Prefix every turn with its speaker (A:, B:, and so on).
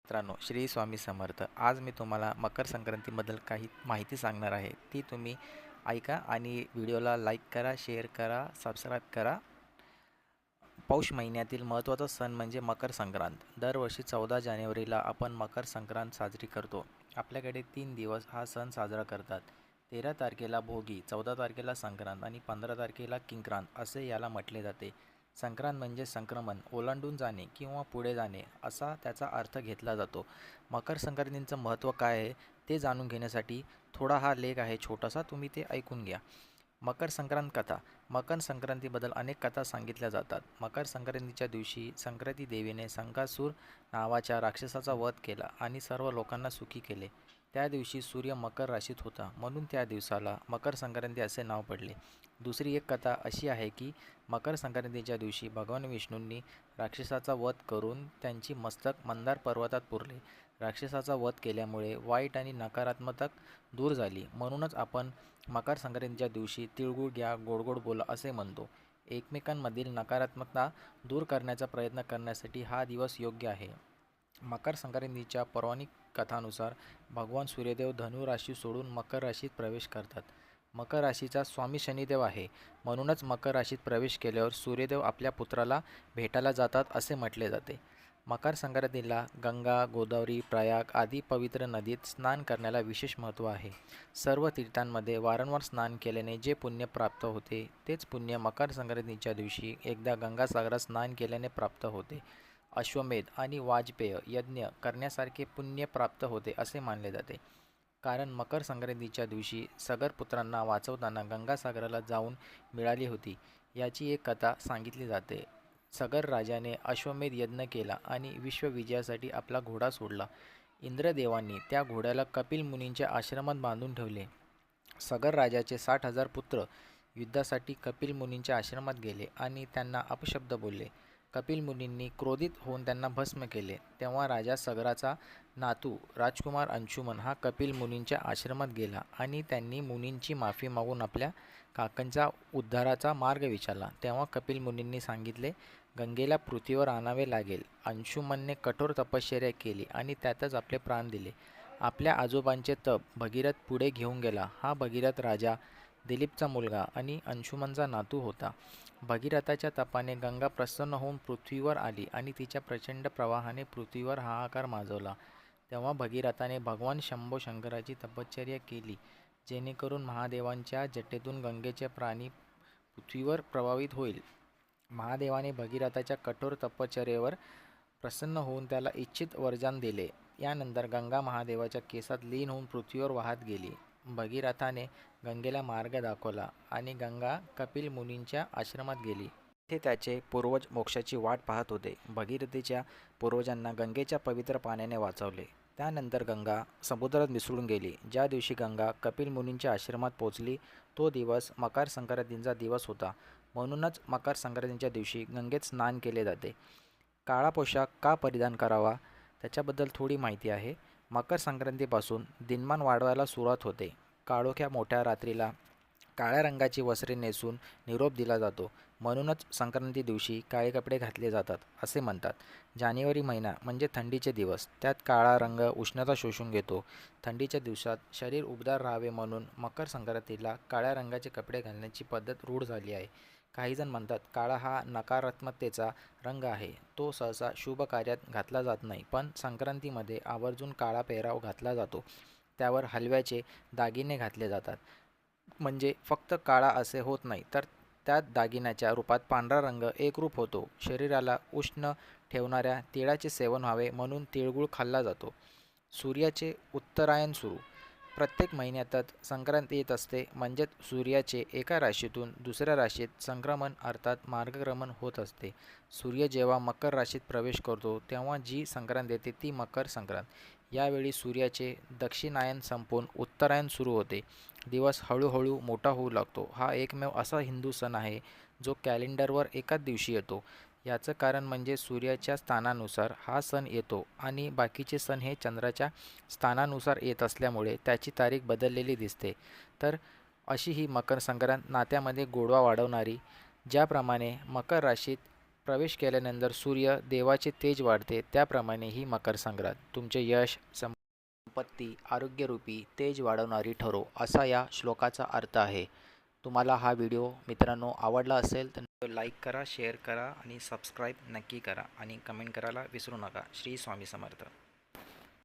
A: मित्रांनो, श्री स्वामी समर्थ. आज मी तुम्हाला मकर संक्रांतीबद्दल काही माहिती सांगणार आहे. ती तुम्ही ऐका आणि व्हिडिओला लाईक करा, शेअर करा, सबस्क्राईब करा. पौष महिन्यातील महत्त्वाचा सण म्हणजे मकर संक्रांत. दरवर्षी 14 जानेवारीला आपण मकर संक्रांत साजरी करतो. आपल्याकडे 3 दिवस हा सण साजरा करतात. 13 तारखेला भोगी, 14 तारखेला संक्रांत आणि 15 तारखेला किंक्रांत असे याला म्हटले जाते. संक्रांत म्हणजे संक्रमण, ओलांडून जाणे किंवा पुढे जाणे असा त्याचा अर्थ घेतला जातो. मकर संक्रांतीचं महत्त्व काय आहे ते जाणून घेण्यासाठी थोडा हा लेख आहे छोटासा, तुम्ही ते ऐकून घ्या. मकर संक्रांत कथा. मकर संक्रांतीबद्दल अनेक कथा सांगितल्या जातात. मकर संक्रांतीच्या दिवशी संक्रांती देवीने संकासूर नावाच्या राक्षसाचा वध केला आणि सर्व लोकांना सुखी केले. त्या दिवशी सूर्य मकर राशीत होता, म्हणून त्या दिवसाला मकर संक्रांती असे नाव पडले. दुसरी एक कथा अशी आहे की मकर संक्रांतीच्या दिवशी भगवान विष्णूंनी राक्षसाचा वध करून त्यांची मस्तक मंदार पर्वतात पुरले. राक्षसाचा वध केल्यामुळे वाईट आणि नकारात्मकता दूर झाली. म्हणूनच आपण मकर संक्रांतीच्या दिवशी तिळगुळ घ्या, गोड गोड बोला असे म्हणतो. एकमेकांमधील नकारात्मकता दूर करण्याचा प्रयत्न करण्यासाठी हा दिवस योग्य आहे. मकर संक्रांतीच्या पौराणिक कथानुसार भगवान सूर्यदेव धनु राशी सोडून मकर राशीत प्रवेश करतात. मकर राशीचा स्वामी शनिदेव आहे, म्हणूनच मकर राशीत प्रवेश केल्यावर सूर्यदेव आपल्या पुत्राला भेटायला जातात असे म्हटले जाते. मकर संक्रांतीला गंगा, गोदावरी, प्रयाग आदी पवित्र नदीत स्नान करण्याला विशेष महत्त्व आहे. सर्व तीर्थांमध्ये वारंवार स्नान केल्याने जे पुण्य प्राप्त होते तेच पुण्य मकर संक्रांतीच्या दिवशी एकदा गंगासागरात स्नान केल्याने प्राप्त होते. अश्वमेध आणि वाजपेय यज्ञ करण्यासारखे पुण्य प्राप्त होते असे मानले जाते. कारण मकर संक्रांतीच्या दिवशी सगर पुत्रांना वाचवताना गंगासागराला जाऊन मिळाली होती, याची एक कथा सांगितली जाते. सगर राजाने अश्वमेध यज्ञ केला आणि विश्वविजयासाठी आपला घोडा सोडला. इंद्रदेवांनी त्या घोड्याला कपिल मुनींच्या आश्रमात बांधून ठेवले. सगर राजाचे 60,000 पुत्र युद्धासाठी कपिल मुनींच्या आश्रमात गेले आणि त्यांना अपशब्द बोलले. कपिल मुनींनी क्रोधित होऊन त्यांना भस्म केले. तेव्हा राजा सगराचा नातू राजकुमार अंशुमन हा कपिल मुनींच्या आश्रमात गेला आणि त्यांनी मुनींची माफी मागून आपल्या काकांचा उद्धाराचा मार्ग विचारला. तेव्हा कपिल मुनींनी सांगितले, गंगेला पृथ्वीवर आणावे लागेल. अंशुमनने कठोर तपश्चर्या केली आणि त्यातच आपले प्राण दिले. आपल्या आजोबांचे तप भगीरथ पुढे घेऊन गेला. हा भगीरथ राजा दिलीपचा मुलगा आणि अंशुमनचा नातू होता. भगीरथाच्या तपाने गंगा प्रसन्न होऊन पृथ्वीवर आली आणि तिच्या प्रचंड प्रवाहाने पृथ्वीवर हाहाकार माजवला. तेव्हा भगीरथाने भगवान शंभो शंकराची तपश्चर्या केली, जेणेकरून महादेवांच्या जटेतून गंगेचे पाणी पृथ्वीवर प्रवाहित होईल. महादेवाने भगीरथाच्या कठोर तपश्चर्येवर प्रसन्न होऊन त्याला इच्छित वरदान दिले. यानंतर गंगा महादेवाच्या केसात लीन होऊन पृथ्वीवर वाहत गेली. भगीरथाने गंगेला मार्ग दाखवला आणि गंगा कपिल मुनींच्या आश्रमात गेली. तेथे त्याचे पूर्वज मोक्षाची वाट पाहत होते. भगीरथीच्या पूर्वजांना गंगेच्या पवित्र पाण्याने वाचवले. त्यानंतर गंगा समुद्रात मिसळून गेली. ज्या दिवशी गंगा कपिल मुनींच्या आश्रमात पोचली तो दिवस मकर संक्रांतीचा दिवस होता. म्हणूनच मकर संक्रांतीच्या दिवशी गंगेत स्नान केले जाते. काळा पोशाख का परिधान करावा त्याच्याबद्दल थोडी माहिती आहे. मकर संक्रांतीपासून दिनमान वाढवायला सुरुवात होते. काळोख्या मोठ्या रात्रीला काळ्या रंगाची वस्त्रे नेसून निरोप दिला जातो. म्हणूनच संक्रांती दिवशी काळे कपडे घातले जातात असे म्हणतात. जानेवारी महिना म्हणजे थंडीचे दिवस. त्यात काळा रंग उष्णता शोषून घेतो. थंडीच्या दिवसात शरीर उबदार राहावे म्हणून मकर संक्रांतीला काळ्या रंगाचे कपडे घालण्याची पद्धत रूढ झाली आहे. काहीजण म्हणतात काळा हा नकारात्मकतेचा रंग आहे, तो सहसा शुभ कार्यात घातला जात नाही. पण संक्रांतीमध्ये आवर्जून काळा पेहराव घातला जातो. त्यावर हलव्याचे दागिने घातले जातात. म्हणजे फक्त काळा असे होत नाही, तर त्यात दागिन्याच्या रूपात पांढरा रंग एकरूप होतो. शरीराला उष्ण ठेवणाऱ्या तिळाचे सेवन व्हावे म्हणून तिळगुळ खाल्ला जातो. सूर्याचे उत्तरायण सुरू. प्रत्येक महिन्यातच संक्रांती येत असते, म्हणजेच सूर्याचे एका राशीतून दुसऱ्या राशीत संक्रमण अर्थात मार्गक्रमण होत असते. सूर्य जेव्हा मकर राशीत प्रवेश करतो तेव्हा जी संक्रांत येते ती मकर संक्रांत. यावेळी सूर्याचे दक्षिणायन संपून उत्तरायण सुरू होते. दिवस हळूहळू मोठा होऊ लागतो. हा एकमेव असा हिंदू सण आहे जो कॅलेंडरवर एकाच दिवशी येतो. याचं कारण म्हणजे सूर्याच्या स्थानानुसार हा सण येतो आणि बाकीचे सण हे चंद्राच्या स्थानानुसार येत असल्यामुळे त्याची तारीख बदललेली दिसते. तर अशी ही मकर संक्रांत नात्यामध्ये गोडवा वाढवणारी. ज्याप्रमाणे मकर राशीत प्रवेश केल्यानंतर सूर्य देवाचे तेज वाढते, त्याप्रमाणे ही मकर संक्रांत तुमचे यश, संपत्ती, आरोग्यरूपी तेज वाढवणारी ठरो, असा या श्लोकाचा अर्थ आहे. तुम्हाला हा व्हिडिओ मित्रांनो आवडला असेल तर लाईक करा, शेअर करा आणि सबस्क्राईब नक्की करा आणि कमेंट करायला विसरू नका. श्री स्वामी समर्थ.